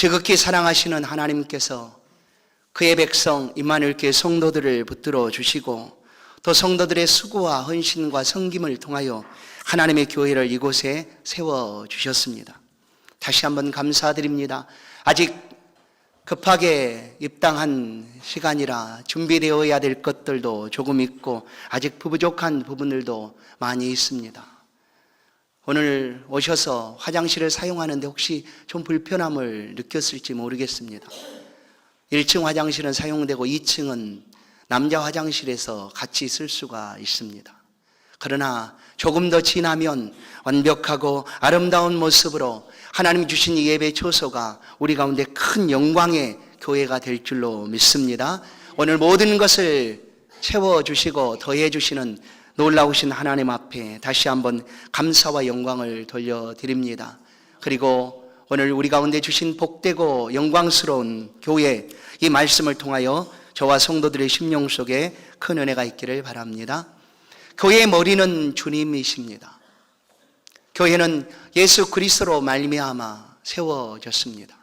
지극히 사랑하시는 하나님께서 그의 백성 임마누엘 교회 성도들을 붙들어 주시고 또 성도들의 수고와 헌신과 섬김을 통하여 하나님의 교회를 이곳에 세워주셨습니다. 다시 한번 감사드립니다. 아직 급하게 입당한 시간이라 준비되어야 될 것들도 조금 있고 아직 부족한 부분들도 많이 있습니다. 오늘 오셔서 화장실을 사용하는데 혹시 좀 불편함을 느꼈을지 모르겠습니다. 1층 화장실은 사용되고 2층은 남자 화장실에서 같이 쓸 수가 있습니다. 그러나 조금 더 지나면 완벽하고 아름다운 모습으로 하나님 주신 이 예배 처소가 우리 가운데 큰 영광의 교회가 될 줄로 믿습니다. 오늘 모든 것을 채워주시고 더해주시는 놀라우신 하나님 앞에 다시 한번 감사와 영광을 돌려드립니다. 그리고 오늘 우리 가운데 주신 복되고 영광스러운 교회, 이 말씀을 통하여 저와 성도들의 심령 속에 큰 은혜가 있기를 바랍니다. 교회의 머리는 주님이십니다. 교회는 예수 그리스도로 말미암아 세워졌습니다.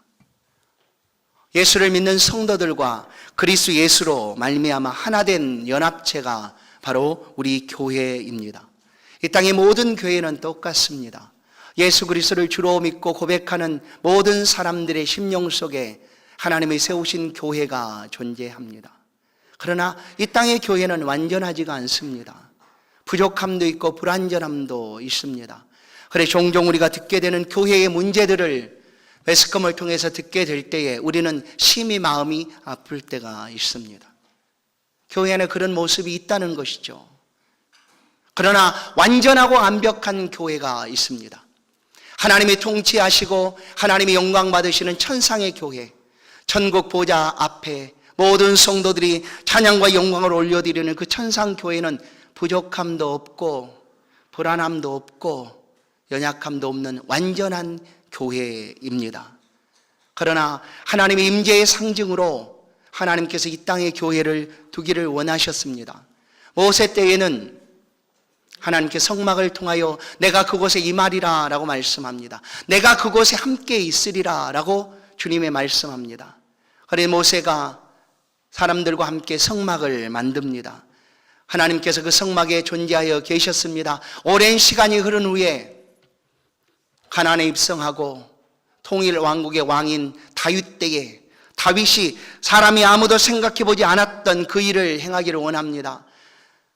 예수를 믿는 성도들과 그리스도 예수로 말미암아 하나된 연합체가 바로 우리 교회입니다. 이 땅의 모든 교회는 똑같습니다. 예수 그리스도를 주로 믿고 고백하는 모든 사람들의 심령 속에 하나님이 세우신 교회가 존재합니다. 그러나 이 땅의 교회는 완전하지가 않습니다. 부족함도 있고 불완전함도 있습니다. 그래서 종종 우리가 듣게 되는 교회의 문제들을 매스컴을 통해서 듣게 될 때에 우리는 심히 마음이 아플 때가 있습니다. 교회 안에 그런 모습이 있다는 것이죠. 그러나 완전하고 완벽한 교회가 있습니다. 하나님이 통치하시고 하나님이 영광 받으시는 천상의 교회, 천국 보좌 앞에 모든 성도들이 찬양과 영광을 올려드리는 그 천상 교회는 부족함도 없고 불안함도 없고 연약함도 없는 완전한 교회입니다. 그러나 하나님의 임재의 상징으로 하나님께서 이 땅에 교회를 두기를 원하셨습니다. 모세 때에는 하나님께 성막을 통하여 내가 그곳에 임하리라 라고 말씀합니다. 내가 그곳에 함께 있으리라 라고 주님의 말씀합니다. 그래서 모세가 사람들과 함께 성막을 만듭니다. 하나님께서 그 성막에 존재하여 계셨습니다. 오랜 시간이 흐른 후에 가나안에 입성하고 통일 왕국의 왕인 다윗 때에 다윗이 사람이 아무도 생각해보지 않았던 그 일을 행하기를 원합니다.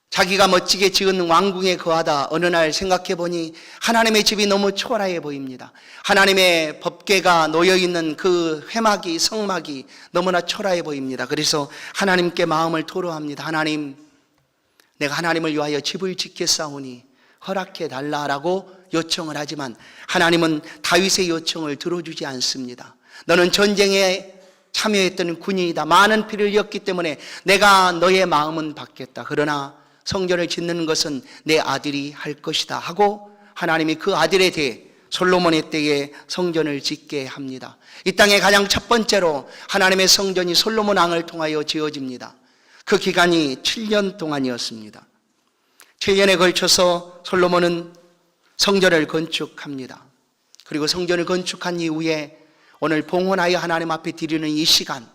자기가 멋지게 지은 왕궁에 거하다 어느 날 생각해보니 하나님의 집이 너무 초라해 보입니다. 하나님의 법궤가 놓여있는 그 회막이 성막이 너무나 초라해 보입니다. 그래서 하나님께 마음을 토로합니다. 하나님, 내가 하나님을 위하여 집을 짓겠사오니 허락해 달라라고 요청을 하지만 하나님은 다윗의 요청을 들어주지 않습니다. 너는 전쟁에 참여했던 군인이다. 많은 피를 흘렸기 때문에 내가 너의 마음은 받겠다. 그러나 성전을 짓는 것은 내 아들이 할 것이다 하고 하나님이 그 아들에 대해 솔로몬의 때에 성전을 짓게 합니다. 이 땅에 가장 첫 번째로 하나님의 성전이 솔로몬 왕을 통하여 지어집니다. 그 기간이 7년 동안이었습니다. 7년에 걸쳐서 솔로몬은 성전을 건축합니다. 그리고 성전을 건축한 이후에 오늘 봉헌하여 하나님 앞에 드리는 이 시간,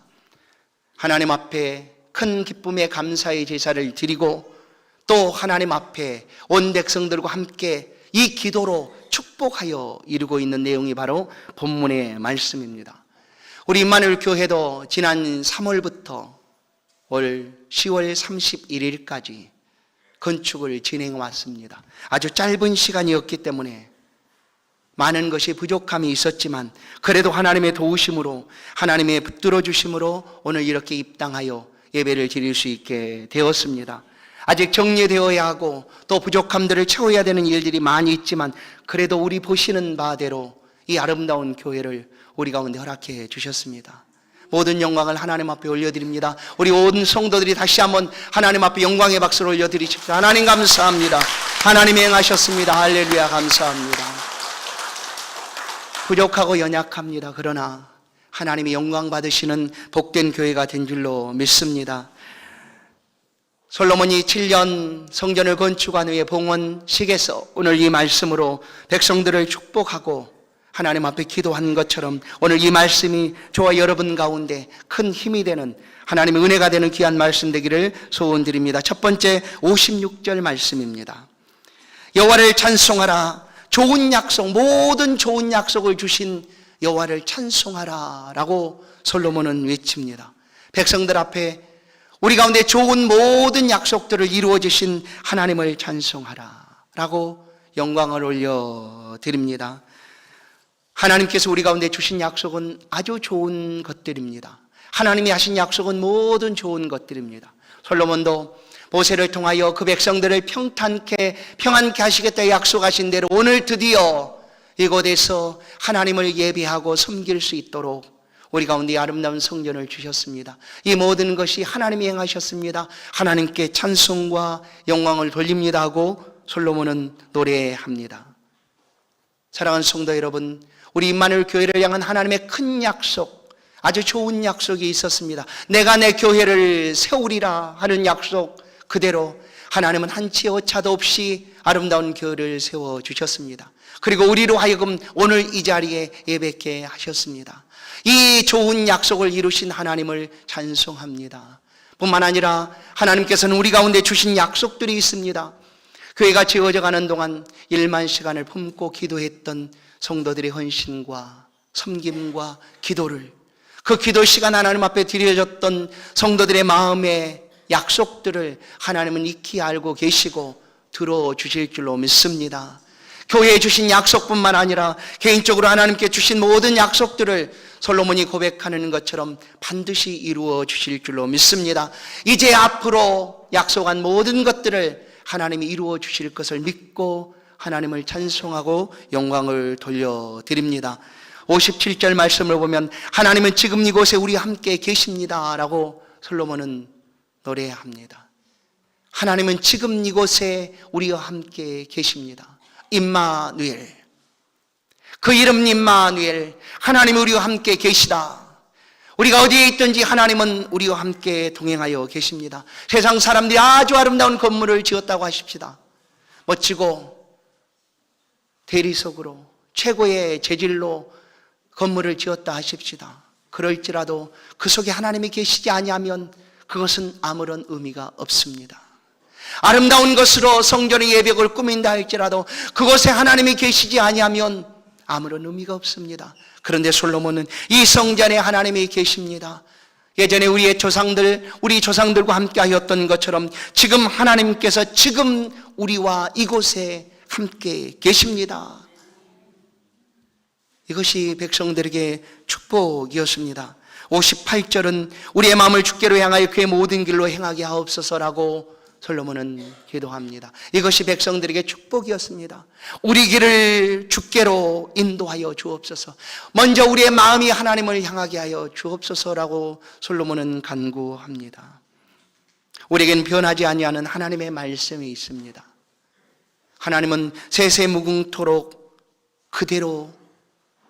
하나님 앞에 큰 기쁨의 감사의 제사를 드리고 또 하나님 앞에 온 백성들과 함께 이 기도로 축복하여 이루고 있는 내용이 바로 본문의 말씀입니다. 우리 임마누엘 교회도 지난 3월부터 올 10월 31일까지 건축을 진행해 왔습니다. 아주 짧은 시간이었기 때문에 많은 것이 부족함이 있었지만 그래도 하나님의 도우심으로 하나님의 붙들어 주심으로 오늘 이렇게 입당하여 예배를 드릴 수 있게 되었습니다. 아직 정리되어야 하고 또 부족함들을 채워야 되는 일들이 많이 있지만 그래도 우리 보시는 바대로 이 아름다운 교회를 우리 가운데 허락해 주셨습니다. 모든 영광을 하나님 앞에 올려드립니다. 우리 모든 성도들이 다시 한번 하나님 앞에 영광의 박수를 올려드리십시오. 하나님 감사합니다. 하나님이 행하셨습니다. 할렐루야 감사합니다. 부족하고 연약합니다. 그러나 하나님이 영광 받으시는 복된 교회가 된 줄로 믿습니다. 솔로몬이 7년 성전을 건축한 후에 봉헌식에서 오늘 이 말씀으로 백성들을 축복하고 하나님 앞에 기도한 것처럼 오늘 이 말씀이 저와 여러분 가운데 큰 힘이 되는 하나님의 은혜가 되는 귀한 말씀 되기를 소원드립니다. 첫 번째 56절 말씀입니다. 여호와를 찬송하라. 좋은 약속, 모든 좋은 약속을 주신 여호와를 찬송하라 라고 솔로몬은 외칩니다. 백성들 앞에 우리 가운데 좋은 모든 약속들을 이루어 주신 하나님을 찬송하라 라고 영광을 올려드립니다. 하나님께서 우리 가운데 주신 약속은 아주 좋은 것들입니다. 하나님이 하신 약속은 모든 좋은 것들입니다. 솔로몬도 모세를 통하여 그 백성들을 평안케 하시겠다 약속하신 대로 오늘 드디어 이곳에서 하나님을 예배하고 섬길 수 있도록 우리 가운데 아름다운 성전을 주셨습니다. 이 모든 것이 하나님이 행하셨습니다. 하나님께 찬송과 영광을 돌립니다 하고 솔로몬은 노래합니다. 사랑하는 성도 여러분, 우리 임마누엘 교회를 향한 하나님의 큰 약속, 아주 좋은 약속이 있었습니다. 내가 내 교회를 세우리라 하는 약속 그대로 하나님은 한치 오차도 없이 아름다운 교회를 세워주셨습니다. 그리고 우리로 하여금 오늘 이 자리에 예배케 하셨습니다. 이 좋은 약속을 이루신 하나님을 찬송합니다. 뿐만 아니라 하나님께서는 우리 가운데 주신 약속들이 있습니다. 교회가 지어져 가는 동안 1만 시간을 품고 기도했던 성도들의 헌신과 섬김과 기도를, 그 기도 시간 하나님 앞에 드려졌던 성도들의 마음의 약속들을 하나님은 익히 알고 계시고 들어주실 줄로 믿습니다. 교회에 주신 약속뿐만 아니라 개인적으로 하나님께 주신 모든 약속들을 솔로몬이 고백하는 것처럼 반드시 이루어 주실 줄로 믿습니다. 이제 앞으로 약속한 모든 것들을 하나님이 이루어 주실 것을 믿고 하나님을 찬송하고 영광을 돌려드립니다. 57절 말씀을 보면 하나님은 지금 이곳에 우리와 함께 계십니다 라고 솔로몬은 노래합니다. 하나님은 지금 이곳에 우리와 함께 계십니다. 임마누엘, 그 이름 임마누엘, 하나님이 우리와 함께 계시다. 우리가 어디에 있든지 하나님은 우리와 함께 동행하여 계십니다. 세상 사람들이 아주 아름다운 건물을 지었다고 하십시다. 멋지고 대리석으로 최고의 재질로 건물을 지었다 하십시다. 그럴지라도 그 속에 하나님이 계시지 아니하면 그것은 아무런 의미가 없습니다. 아름다운 것으로 성전의 예벽을 꾸민다 할지라도 그곳에 하나님이 계시지 아니하면 아무런 의미가 없습니다. 그런데 솔로몬은 이 성전에 하나님이 계십니다. 예전에 우리 조상들과 함께 하였던 것처럼 지금 하나님께서 지금 우리와 이곳에 함께 계십니다. 이것이 백성들에게 축복이었습니다. 58절은 우리의 마음을 주께로 향하여 그의 모든 길로 행하게 하옵소서라고 솔로몬은 기도합니다. 이것이 백성들에게 축복이었습니다. 우리 길을 주께로 인도하여 주옵소서. 먼저 우리의 마음이 하나님을 향하게 하여 주옵소서라고 솔로몬은 간구합니다. 우리에겐 변하지 아니하는 하나님의 말씀이 있습니다. 하나님은 세세무궁토록 그대로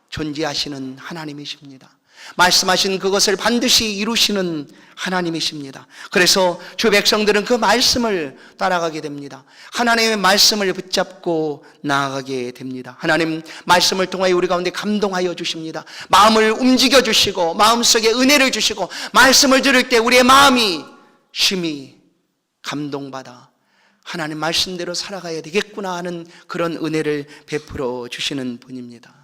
존재하시는 하나님이십니다. 말씀하신 그것을 반드시 이루시는 하나님이십니다. 그래서 주 백성들은 그 말씀을 따라가게 됩니다. 하나님의 말씀을 붙잡고 나아가게 됩니다. 하나님 말씀을 통하여 우리 가운데 감동하여 주십니다. 마음을 움직여 주시고 마음속에 은혜를 주시고 말씀을 들을 때 우리의 마음이 심히 감동받아 하나님 말씀대로 살아가야 되겠구나 하는 그런 은혜를 베풀어 주시는 분입니다.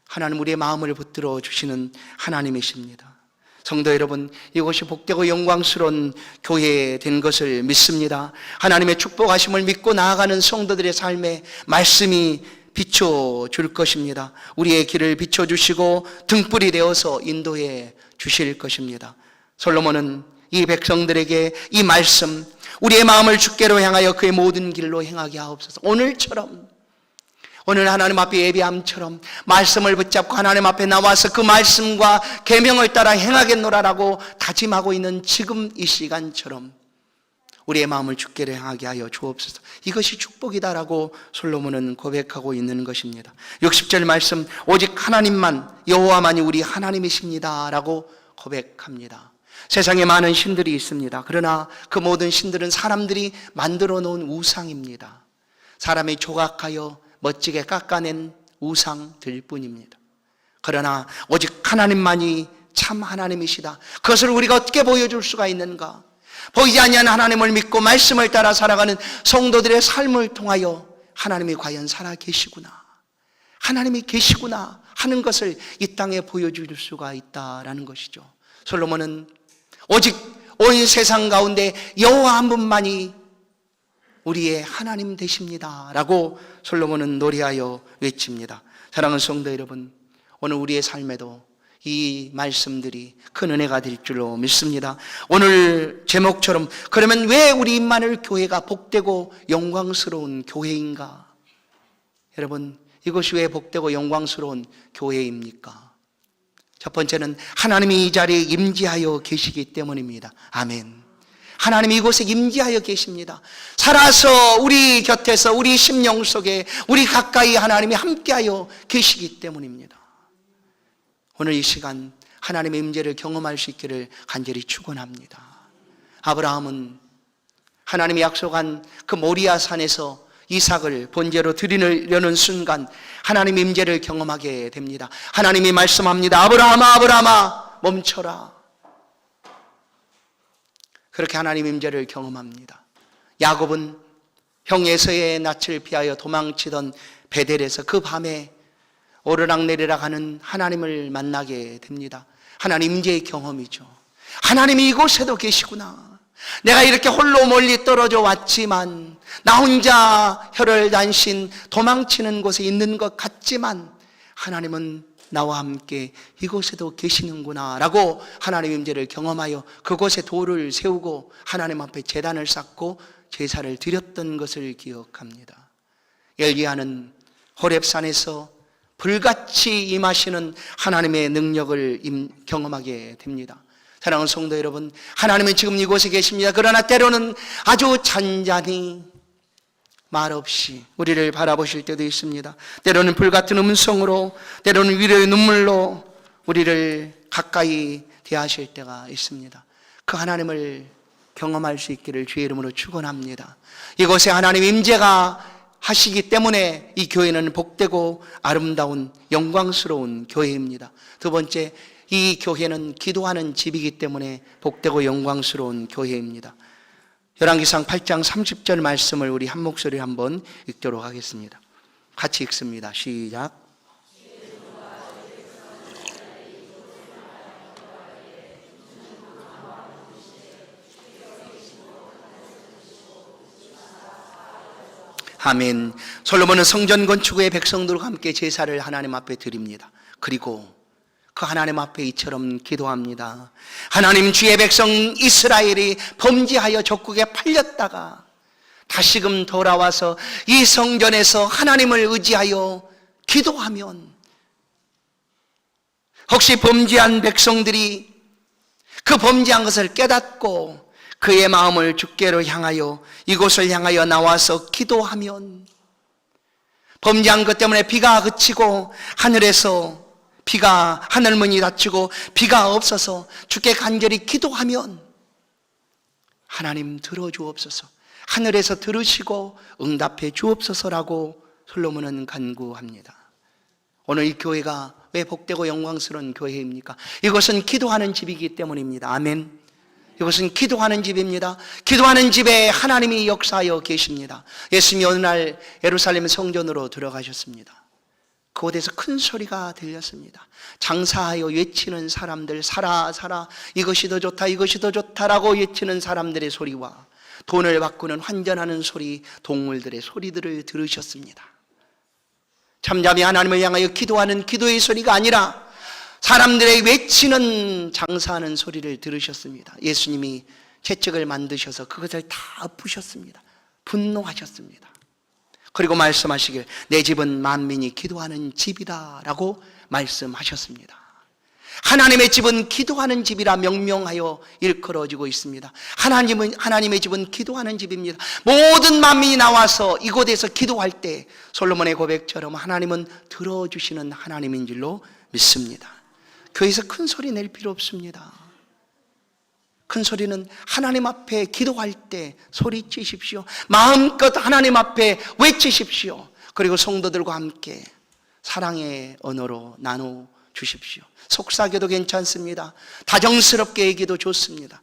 하나님 우리의 마음을 붙들어 주시는 하나님이십니다. 성도 여러분, 이곳이 복되고 영광스러운 교회 된 것을 믿습니다. 하나님의 축복하심을 믿고 나아가는 성도들의 삶에 말씀이 비춰줄 것입니다. 우리의 길을 비춰주시고 등불이 되어서 인도해 주실 것입니다. 솔로몬은 이 백성들에게 이 말씀, 우리의 마음을 주께로 향하여 그의 모든 길로 행하게 하옵소서. 오늘 하나님 앞에 예배함처럼 말씀을 붙잡고 하나님 앞에 나와서 그 말씀과 계명을 따라 행하겠노라라고 다짐하고 있는 지금 이 시간처럼 우리의 마음을 주께로 향하게 하여 주옵소서. 이것이 축복이다라고 솔로몬은 고백하고 있는 것입니다. 60절 말씀, 오직 하나님만, 여호와만이 우리 하나님이십니다라고 고백합니다. 세상에 많은 신들이 있습니다. 그러나 그 모든 신들은 사람들이 만들어 놓은 우상입니다. 사람이 조각하여 멋지게 깎아낸 우상들 뿐입니다. 그러나 오직 하나님만이 참 하나님이시다. 그것을 우리가 어떻게 보여줄 수가 있는가? 보이지 아니한 하나님을 믿고 말씀을 따라 살아가는 성도들의 삶을 통하여 하나님이 과연 살아 계시구나, 하나님이 계시구나 하는 것을 이 땅에 보여줄 수가 있다라는 것이죠. 솔로몬은 오직 온 세상 가운데 여호와 한 분만이 우리의 하나님 되십니다 라고 솔로몬은 노래하여 외칩니다. 사랑하는 성도 여러분, 오늘 우리의 삶에도 이 말씀들이 큰 은혜가 될 줄로 믿습니다. 오늘 제목처럼 그러면 왜 우리 임마누엘 교회가 복되고 영광스러운 교회인가? 여러분, 이것이 왜 복되고 영광스러운 교회입니까? 첫 번째는 하나님이 이 자리에 임재하여 계시기 때문입니다. 아멘. 하나님이 이곳에 임재하여 계십니다. 살아서 우리 곁에서 우리 심령 속에 우리 가까이 하나님이 함께하여 계시기 때문입니다. 오늘 이 시간 하나님의 임재를 경험할 수 있기를 간절히 축원합니다. 아브라함은 하나님이 약속한 그 모리아 산에서 이삭을 번제로 드리려는 순간 하나님의 임재를 경험하게 됩니다. 하나님이 말씀합니다. 아브라함아, 아브라함아, 멈춰라. 그렇게 하나님의 임재를 경험합니다. 야곱은 형 에서의 낯을 피하여 도망치던 베델에서 그 밤에 오르락내리락 하는 하나님을 만나게 됩니다. 하나님 임재의 경험이죠. 하나님이 이곳에도 계시구나. 내가 이렇게 홀로 멀리 떨어져 왔지만, 나 혼자 혈혈단신 도망치는 곳에 있는 것 같지만 하나님은 나와 함께 이곳에도 계시는구나 라고 하나님의 임재를 경험하여 그곳에 돌을 세우고 하나님 앞에 제단을 쌓고 제사를 드렸던 것을 기억합니다. 엘리야는 호렙산에서 불같이 임하시는 하나님의 능력을 경험하게 됩니다. 사랑하는 성도 여러분, 하나님은 지금 이곳에 계십니다. 그러나 때로는 아주 잔잔히 말없이 우리를 바라보실 때도 있습니다. 때로는 불같은 음성으로, 때로는 위로의 눈물로 우리를 가까이 대하실 때가 있습니다. 그 하나님을 경험할 수 있기를 주의 이름으로 축원합니다. 이곳에 하나님 임재가 하시기 때문에 이 교회는 복되고 아름다운 영광스러운 교회입니다. 두 번째, 이 교회는 기도하는 집이기 때문에 복되고 영광스러운 교회입니다. 열왕기상 8장 30절 말씀을 우리 한 목소리로 한번 읽도록 하겠습니다. 같이 읽습니다. 시작. 아멘. 솔로몬은 성전 건축 후에 백성들과 함께 제사를 하나님 앞에 드립니다. 그리고 그 하나님 앞에 이처럼 기도합니다. 하나님, 주의 백성 이스라엘이 범죄하여 적국에 팔렸다가 다시금 돌아와서 이 성전에서 하나님을 의지하여 기도하면 혹시 범죄한 백성들이 그 범죄한 것을 깨닫고 그의 마음을 주께로 향하여 이곳을 향하여 나와서 기도하면 범죄한 것 때문에 비가 그치고 하늘에서 비가 하늘문이 닫히고 비가 없어서 주께 간절히 기도하면 하나님 들어주옵소서, 하늘에서 들으시고 응답해 주옵소서라고 솔로몬은 간구합니다. 오늘 이 교회가 왜 복되고 영광스러운 교회입니까? 이것은 기도하는 집이기 때문입니다. 아멘. 이것은 기도하는 집입니다. 기도하는 집에 하나님이 역사하여 계십니다. 예수님이 어느 날 예루살렘 성전으로 들어가셨습니다. 그곳에서 큰 소리가 들렸습니다. 장사하여 외치는 사람들, 사라 사라, 이것이 더 좋다, 이것이 더 좋다라고 외치는 사람들의 소리와 돈을 바꾸는 환전하는 소리, 동물들의 소리들을 들으셨습니다. 잠잠히 하나님을 향하여 기도하는 기도의 소리가 아니라 사람들의 외치는 장사하는 소리를 들으셨습니다. 예수님이 채찍을 만드셔서 그것을 다 엎으셨습니다. 분노하셨습니다. 그리고 말씀하시길 내 집은 만민이 기도하는 집이다 라고 말씀하셨습니다. 하나님의 집은 기도하는 집이라 명명하여 일컬어지고 있습니다. 하나님의 집은 기도하는 집입니다. 모든 만민이 나와서 이곳에서 기도할 때 솔로몬의 고백처럼 하나님은 들어주시는 하나님인 줄로 믿습니다. 교회에서 큰 소리 낼 필요 없습니다. 큰 소리는 하나님 앞에 기도할 때 소리치십시오. 마음껏 하나님 앞에 외치십시오. 그리고 성도들과 함께 사랑의 언어로 나눠 주십시오. 속삭여도 괜찮습니다. 다정스럽게 얘기도 좋습니다.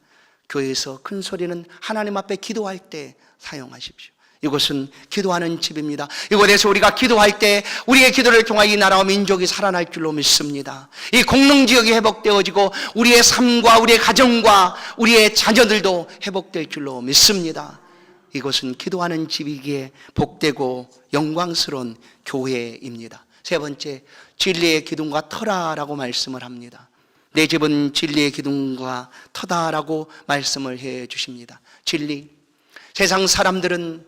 교회에서 큰 소리는 하나님 앞에 기도할 때 사용하십시오. 이곳은 기도하는 집입니다. 이곳에서 우리가 기도할 때 우리의 기도를 통하여 이 나라와 민족이 살아날 줄로 믿습니다. 이 공릉지역이 회복되어지고 우리의 삶과 우리의 가정과 우리의 자녀들도 회복될 줄로 믿습니다. 이곳은 기도하는 집이기에 복되고 영광스러운 교회입니다. 세 번째, 진리의 기둥과 터라라고 말씀을 합니다. 내 집은 진리의 기둥과 터다라고 말씀을 해 주십니다. 진리. 세상 사람들은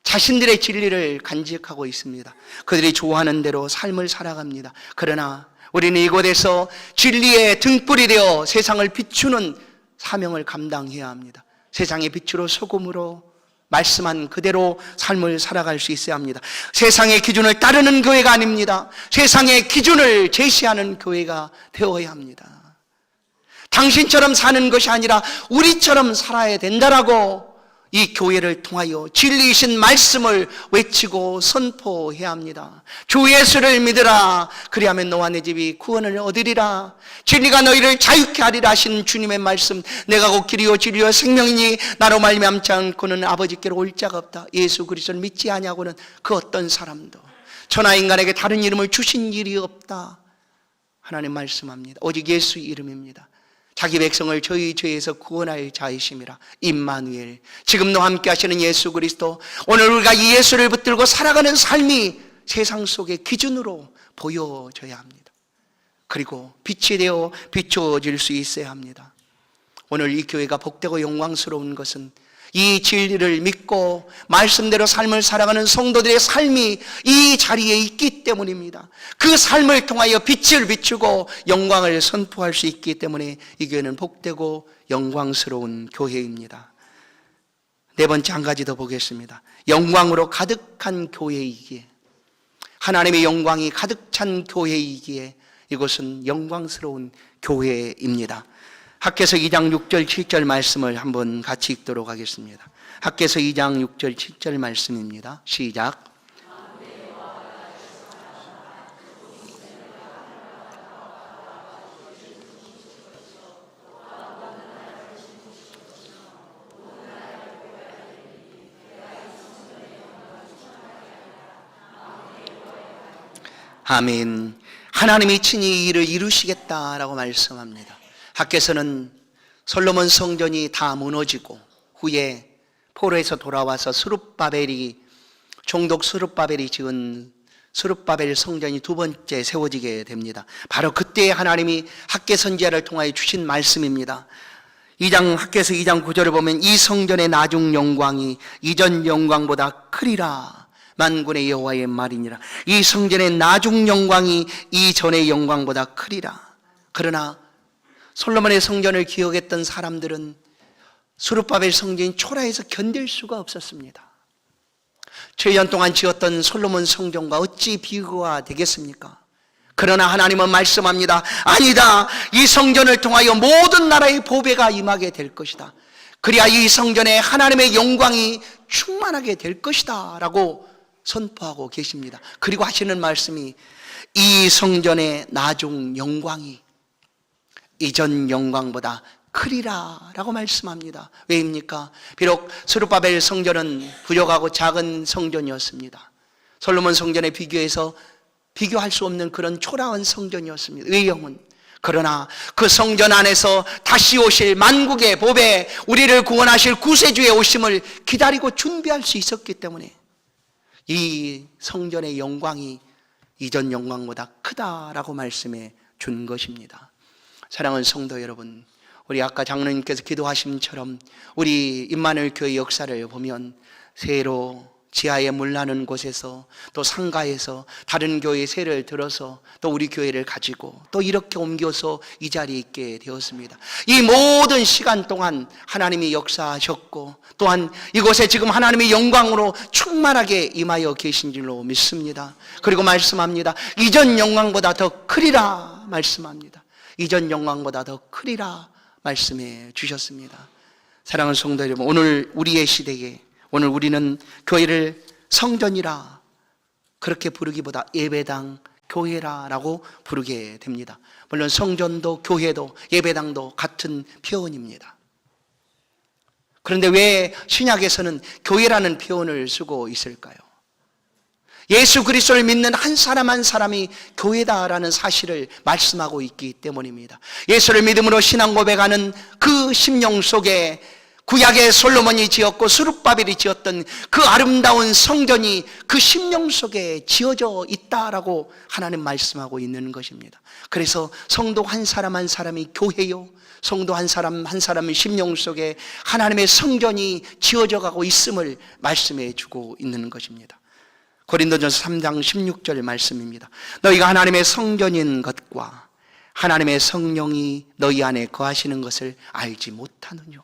자신들의 진리를 간직하고 있습니다. 그들이 좋아하는 대로 삶을 살아갑니다. 그러나 우리는 이곳에서 진리의 등불이 되어 세상을 비추는 사명을 감당해야 합니다. 세상의 빛으로 소금으로 말씀한 그대로 삶을 살아갈 수 있어야 합니다. 세상의 기준을 따르는 교회가 아닙니다. 세상의 기준을 제시하는 교회가 되어야 합니다. 당신처럼 사는 것이 아니라 우리처럼 살아야 된다라고 이 교회를 통하여 진리이신 말씀을 외치고 선포해야 합니다. 주 예수를 믿으라. 그리하면 너와 내 집이 구원을 얻으리라. 진리가 너희를 자유케 하리라 하신 주님의 말씀, 내가 곧 길이요 진리요 생명이니 나로 말미암지 않고는 아버지께로 올 자가 없다. 예수 그리스도를 믿지 아니하고는 그 어떤 사람도 천하 인간에게 다른 이름을 주신 일이 없다. 하나님 말씀합니다. 오직 예수 이름입니다. 자기 백성을 저희 죄에서 구원할 자이심이라. 임마누엘, 지금도 함께 하시는 예수 그리스도, 오늘 우리가 이 예수를 붙들고 살아가는 삶이 세상 속의 기준으로 보여져야 합니다. 그리고 빛이 되어 비추어질 수 있어야 합니다. 오늘 이 교회가 복되고 영광스러운 것은 이 진리를 믿고 말씀대로 삶을 살아가는 성도들의 삶이 이 자리에 있기 때문입니다. 그 삶을 통하여 빛을 비추고 영광을 선포할 수 있기 때문에 이 교회는 복되고 영광스러운 교회입니다. 네 번째, 한 가지 더 보겠습니다. 영광으로 가득한 교회이기에, 하나님의 영광이 가득 찬 교회이기에 이곳은 영광스러운 교회입니다. 학개서 2장 6절 7절 말씀을 한번 같이 읽도록 하겠습니다. 학개서 2장 6절 7절 말씀입니다. 시작. 아멘. 하나님이 친히 이 일을 이루시겠다라고 말씀합니다. 학개서는 솔로몬 성전이 다 무너지고 후에 포로에서 돌아와서 총독 스룹바벨이 지은 스룹바벨 성전이 두 번째 세워지게 됩니다. 바로 그때 하나님이 학개 선지자를 통하여 주신 말씀입니다. 학개서 2장 9절을 보면 이 성전의 나중 영광이 이전 영광보다 크리라. 만군의 여호와의 말이니라. 이 성전의 나중 영광이 이전의 영광보다 크리라. 그러나 솔로몬의 성전을 기억했던 사람들은 스룹바벨 성전이 초라해서 견딜 수가 없었습니다. 7년 동안 지었던 솔로몬 성전과 어찌 비교가 되겠습니까? 그러나 하나님은 말씀합니다. 아니다. 이 성전을 통하여 모든 나라의 보배가 임하게 될 것이다. 그래야 이 성전에 하나님의 영광이 충만하게 될 것이다 라고 선포하고 계십니다. 그리고 하시는 말씀이 이 성전의 나중 영광이 이전 영광보다 크리라 라고 말씀합니다. 왜입니까? 비록 스룹바벨 성전은 부족하고 작은 성전이었습니다. 솔로몬 성전에 비교해서 비교할 수 없는 그런 초라한 성전이었습니다. 의형은. 그러나 그 성전 안에서 다시 오실 만국의 보배, 우리를 구원하실 구세주의 오심을 기다리고 준비할 수 있었기 때문에 이 성전의 영광이 이전 영광보다 크다라고 말씀해 준 것입니다. 사랑하는 성도 여러분, 우리 아까 장로님께서 기도하심처럼 우리 임마누엘 교회 역사를 보면 세로 지하에 물 나는 곳에서 또 상가에서 다른 교회의 세를 들어서 또 우리 교회를 가지고 또 이렇게 옮겨서 이 자리에 있게 되었습니다. 이 모든 시간 동안 하나님이 역사하셨고 또한 이곳에 지금 하나님의 영광으로 충만하게 임하여 계신 줄로 믿습니다. 그리고 말씀합니다. 이전 영광보다 더 크리라 말씀합니다. 이전 영광보다 더 크리라 말씀해 주셨습니다. 사랑하는 성도 여러분, 오늘 우리의 시대에 오늘 우리는 교회를 성전이라 그렇게 부르기보다 예배당, 교회라라고 부르게 됩니다. 물론 성전도 교회도 예배당도 같은 표현입니다. 그런데 왜 신약에서는 교회라는 표현을 쓰고 있을까요? 예수 그리스도를 믿는 한 사람 한 사람이 교회다라는 사실을 말씀하고 있기 때문입니다. 예수를 믿음으로 신앙 고백하는 그 심령 속에 구약의 솔로몬이 지었고 스룹바벨이 지었던 그 아름다운 성전이 그 심령 속에 지어져 있다라고 하나님 말씀하고 있는 것입니다. 그래서 성도 한 사람 한 사람이 교회요, 성도 한 사람 한 사람의 심령 속에 하나님의 성전이 지어져 가고 있음을 말씀해 주고 있는 것입니다. 고린도전서 3장 16절 말씀입니다. 너희가 하나님의 성전인 것과 하나님의 성령이 너희 안에 거하시는 것을 알지 못하느뇨.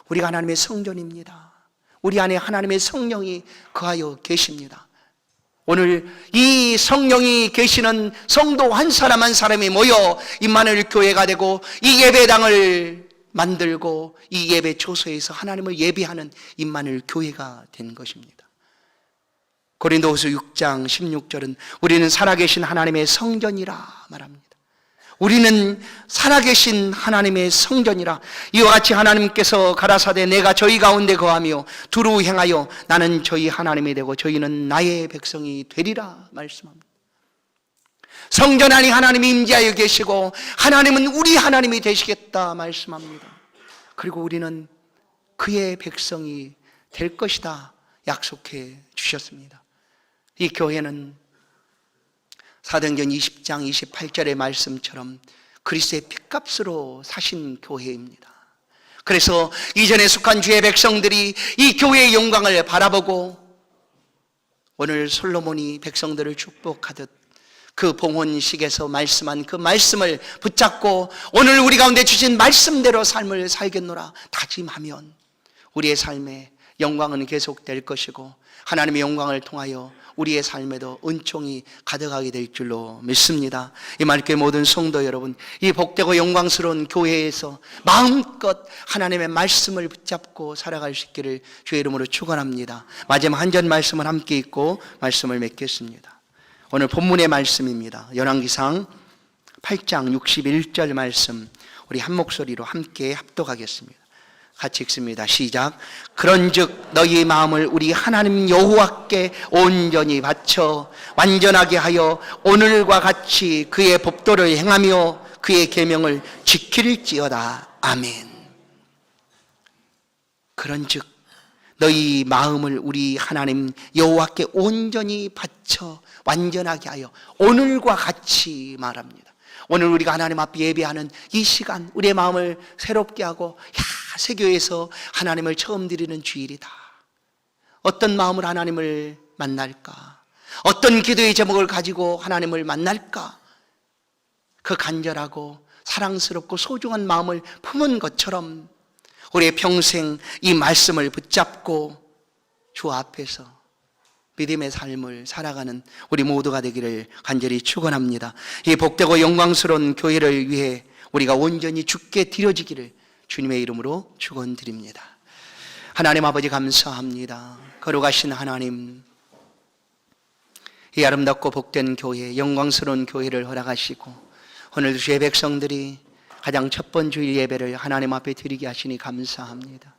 우리가 하나님의 성전입니다. 우리 안에 하나님의 성령이 거하여 계십니다. 오늘 이 성령이 계시는 성도 한 사람 한 사람이 모여 임마누엘 교회가 되고 이 예배당을 만들고 이 예배 초소에서 하나님을 예배하는 임마누엘 교회가 된 것입니다. 고린도후서 6장 16절은 우리는 살아계신 하나님의 성전이라 말합니다. 우리는 살아계신 하나님의 성전이라. 이와 같이 하나님께서 가라사대 내가 저희 가운데 거하며 두루 행하여 나는 저희 하나님이 되고 저희는 나의 백성이 되리라 말씀합니다. 성전 안에 하나님이 임재하여 계시고 하나님은 우리 하나님이 되시겠다 말씀합니다. 그리고 우리는 그의 백성이 될 것이다 약속해 주셨습니다. 이 교회는 사도행전 20장 28절의 말씀처럼 그리스도의 핏값으로 사신 교회입니다. 그래서 이전에 속한 주의 백성들이 이 교회의 영광을 바라보고 오늘 솔로몬이 백성들을 축복하듯 그 봉헌식에서 말씀한 그 말씀을 붙잡고 오늘 우리 가운데 주신 말씀대로 삶을 살겠노라 다짐하면 우리의 삶에 영광은 계속될 것이고 하나님의 영광을 통하여 우리의 삶에도 은총이 가득하게 될 줄로 믿습니다. 이 말교회 모든 성도 여러분, 이 복되고 영광스러운 교회에서 마음껏 하나님의 말씀을 붙잡고 살아갈 수 있기를 주의 이름으로 축원합니다. 마지막 한 절 말씀을 함께 읽고 말씀을 맺겠습니다. 오늘 본문의 말씀입니다. 열왕기상 8장 61절 말씀 우리 한 목소리로 함께 합독하겠습니다. 같이 읽습니다. 시작. 그런즉 너희 마음을 우리 하나님 여호와께 온전히 바쳐 완전하게 하여 오늘과 같이 그의 법도를 행하며 그의 계명을 지킬지어다. 아멘. 그런즉 너희 마음을 우리 하나님 여호와께 온전히 바쳐 완전하게 하여 오늘과 같이 말합니다. 오늘 우리가 하나님 앞에 예배하는 이 시간 우리의 마음을 새롭게 하고 세교에서 하나님을 처음 드리는 주일이다. 어떤 마음을 하나님을 만날까? 어떤 기도의 제목을 가지고 하나님을 만날까? 그 간절하고 사랑스럽고 소중한 마음을 품은 것처럼 우리의 평생 이 말씀을 붙잡고 주 앞에서 믿음의 삶을 살아가는 우리 모두가 되기를 간절히 축원합니다. 이 복되고 영광스러운 교회를 위해 우리가 온전히 주께 드려지기를 주님의 이름으로 축원드립니다. 하나님 아버지 감사합니다. 거룩하신 하나님, 이 아름답고 복된 교회, 영광스러운 교회를 허락하시고 오늘도 주의 백성들이 가장 첫 번 주일 예배를 하나님 앞에 드리게 하시니 감사합니다.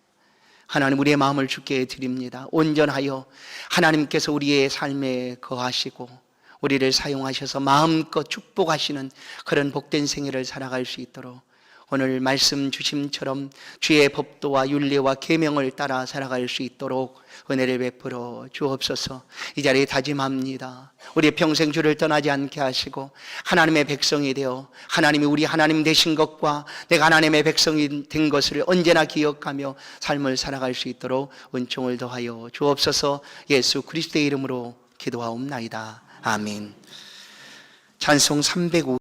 하나님 우리의 마음을 주께 드립니다. 온전하여 하나님께서 우리의 삶에 거하시고 우리를 사용하셔서 마음껏 축복하시는 그런 복된 생애를 살아갈 수 있도록 오늘 말씀 주심처럼 주의 법도와 율례와 계명을 따라 살아갈 수 있도록 은혜를 베풀어 주옵소서. 이 자리에 다짐합니다. 우리의 평생 주를 떠나지 않게 하시고 하나님의 백성이 되어 하나님이 우리 하나님 되신 것과 내가 하나님의 백성이 된 것을 언제나 기억하며 삶을 살아갈 수 있도록 은총을 더하여 주옵소서. 예수 그리스도의 이름으로 기도하옵나이다. 아멘. 찬송 305